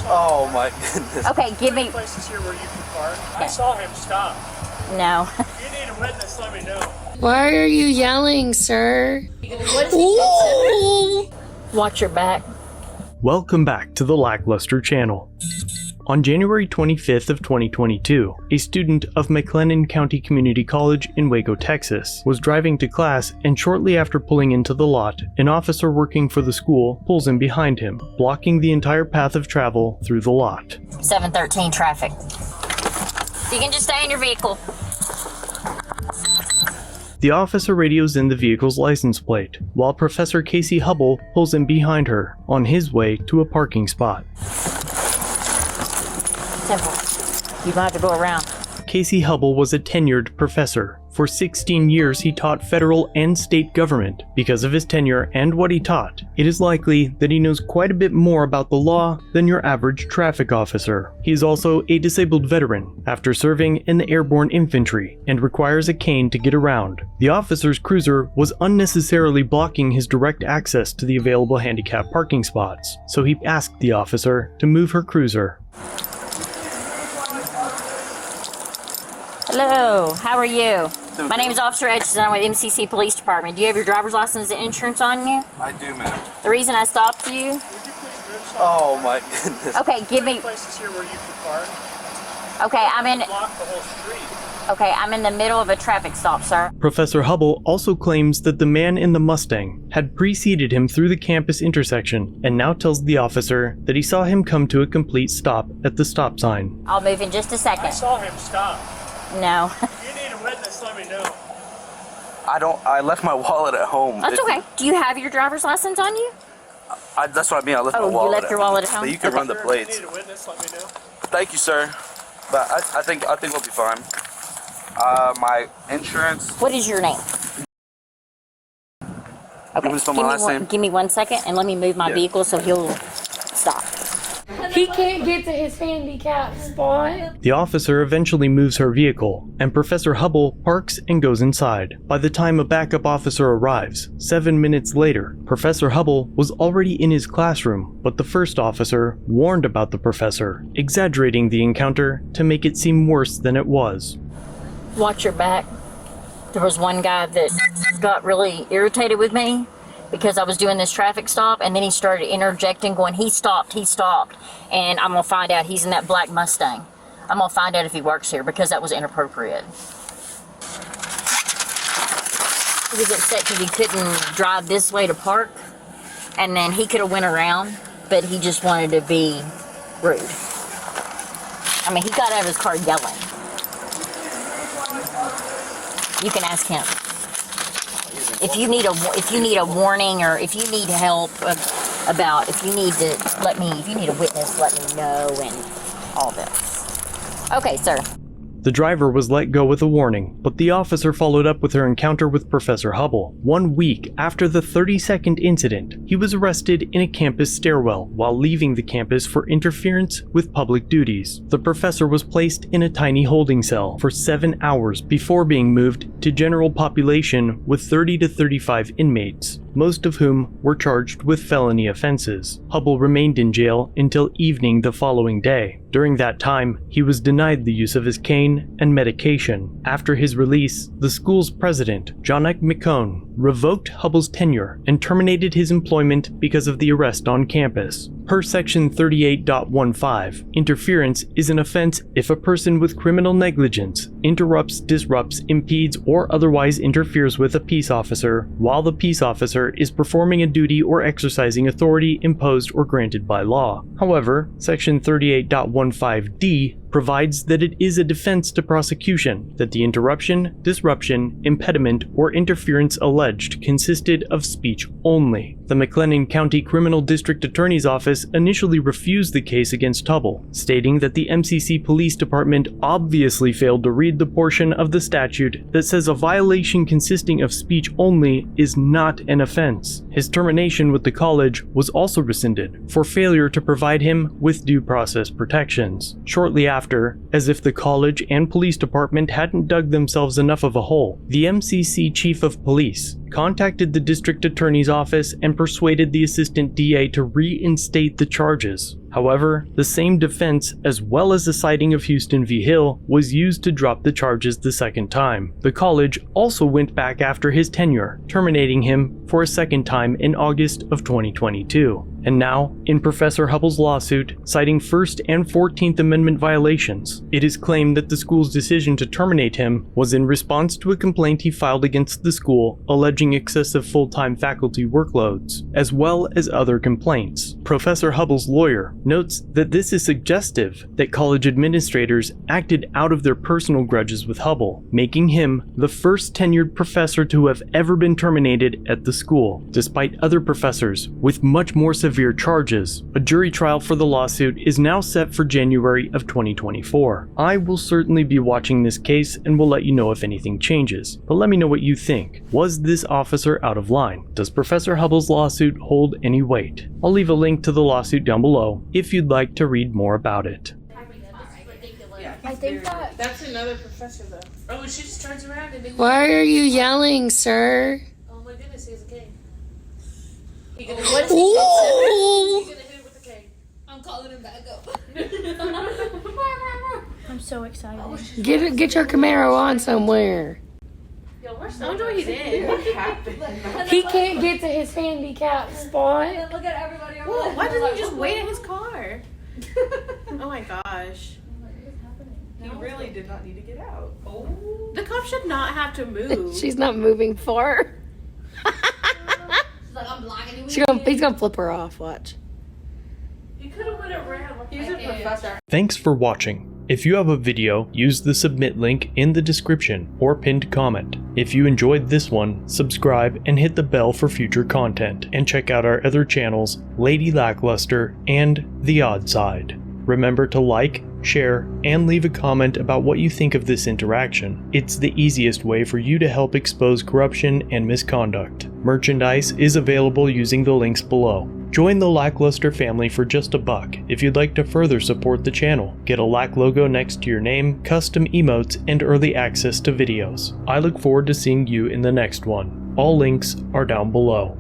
Oh my goodness. Okay, give me. Places here where you can park. I saw him stop. No. If you need a witness, let me know. Why are you yelling, sir? Watch your back. Welcome back to the LackLuster channel. On January 25th of 2022, a student of McLennan County Community College in Waco, Texas, was driving to class, and shortly after pulling into the lot, an officer working for the school pulls in behind him, blocking the entire path of travel through the lot. 713 traffic. You can just stay in your vehicle. The officer radios in the vehicle's license plate, while Professor Casey Hubble pulls in behind her, on his way to a parking spot. Simple. You don't have to go around. Casey Hubble was a tenured professor. For 16 years he taught federal and state government. Because of his tenure and what he taught, it is likely that he knows quite a bit more about the law than your average traffic officer. He is also a disabled veteran after serving in the airborne infantry and requires a cane to get around. The officer's cruiser was unnecessarily blocking his direct access to the available handicap parking spots, so he asked the officer to move her cruiser. Hello, how are you? My name is Officer Edgerton. I'm with MCC Police Department. Do you have your driver's license and insurance on you? I do, ma'am. The reason I stopped you? Oh my goodness. Okay, give me. Places here where you can park. Okay, I'm in. Block the whole street. Okay, I'm in the middle of a traffic stop, sir. Professor Hubble also claims that the man in the Mustang had preceded him through the campus intersection and now tells the officer that he saw him come to a complete stop at the stop sign. I'll move in just a I second. saw him stop. No. If you need a witness, let me know. I left my wallet at home. That's okay. Do you have your driver's license on you? That's what I mean. I left my Oh, wallet. you left your wallet at home? But you can Okay. run the Sir, plates. If you need a witness, let me know. Thank you, sir. But I think we'll be fine. My insurance. What is your name? Okay, want me to spell my last name? give me 1 second and let me move my Yeah. vehicle so he'll stop. He can't get to his handicap spot. The officer eventually moves her vehicle, and Professor Hubble parks and goes inside. By the time a backup officer arrives, 7 minutes later, Professor Hubble was already in his classroom, but the first officer warned about the professor, exaggerating the encounter to make it seem worse than it was. Watch your back. There was one guy that got really irritated with me because I was doing this traffic stop, and then he started interjecting, going, he stopped, and I'm gonna find out he's in that black Mustang. I'm gonna find out if he works here because that was inappropriate. He was upset because he couldn't drive this way to park, and then he could have went around, but he just wanted to be rude. I mean, he got out of his car yelling. You can ask him. If you need a warning, or if you need help about, if you need a witness, let me know, and all this. Okay, sir. The driver was let go with a warning, but the officer followed up with her encounter with Professor Hubble. 1 week after the 30-second incident, he was arrested in a campus stairwell while leaving the campus for interference with public duties. The professor was placed in a tiny holding cell for 7 hours before being moved to general population with 30 to 35 inmates, most of whom were charged with felony offenses. Hubble remained in jail until evening the following day. During that time, he was denied the use of his cane and medication. After his release, the school's president, Jonak McCone, revoked Hubble's tenure and terminated his employment because of the arrest on campus. Per Section 38.15, interference is an offense if a person with criminal negligence interrupts, disrupts, impedes, or otherwise interferes with a peace officer while the peace officer is performing a duty or exercising authority imposed or granted by law. However, Section 38.15d provides that it is a defense to prosecution that the interruption, disruption, impediment, or interference alleged consisted of speech only. The McLennan County Criminal District Attorney's Office initially refused the case against Hubble, stating that the MCC Police Department obviously failed to read the portion of the statute that says a violation consisting of speech only is not an offense. His termination with the college was also rescinded for failure to provide him with due process protections. Shortly after, as if the college and police department hadn't dug themselves enough of a hole, the MCC Chief of Police contacted the district attorney's office and and persuaded the assistant DA to reinstate the charges. However, the same defense, as well as the citing of Houston v. Hill, was used to drop the charges the second time. The college also went back after his tenure, terminating him for a second time in August of 2022. And now, in Professor Hubbell's lawsuit, citing First and 14th Amendment violations, it is claimed that the school's decision to terminate him was in response to a complaint he filed against the school alleging excessive full-time faculty workloads, as well as other complaints. Professor Hubbell's lawyer notes that this is suggestive that college administrators acted out of their personal grudges with Hubbell, making him the first tenured professor to have ever been terminated at the school, despite other professors with much more severe charges. A jury trial for the lawsuit is now set for January of 2024. I will certainly be watching this case and will let you know if anything changes, but let me know what you think. Was this officer out of line? Does Professor Hubbell's lawsuit hold any weight? I'll leave a link to the lawsuit down below if you'd like to read more about it. I think That's another professor, though. Oh, she just turns around and then. Why are you yelling, sir? Oh my goodness, he has a cane. He gonna, Ooh. he gonna hit it with the cane. I'm calling him back up. I'm so excited. Get your Camaro on somewhere. Yo, we're so. I wonder what he did. What happened? He can't get to his handicap spot. Look at everybody. Well, why doesn't he just wait in his car? Oh my gosh. He really did not need to get out. Oh. The cop should not have to move. She's not moving far. She's like, I'm blocking you. He's gonna flip her off. Watch. He could have went around. He's a professor. Thanks for watching. If you have a video, use the submit link in the description or pinned comment. If you enjoyed this one, subscribe and hit the bell for future content, and check out our other channels, Lady Lackluster and The Odd Side. Remember to like, share, and leave a comment about what you think of this interaction. It's the easiest way for you to help expose corruption and misconduct. Merchandise is available using the links below. Join the LackLuster family for just $1 if you'd like to further support the channel. Get a Lack logo next to your name, custom emotes, and early access to videos. I look forward to seeing you in the next one. All links are down below.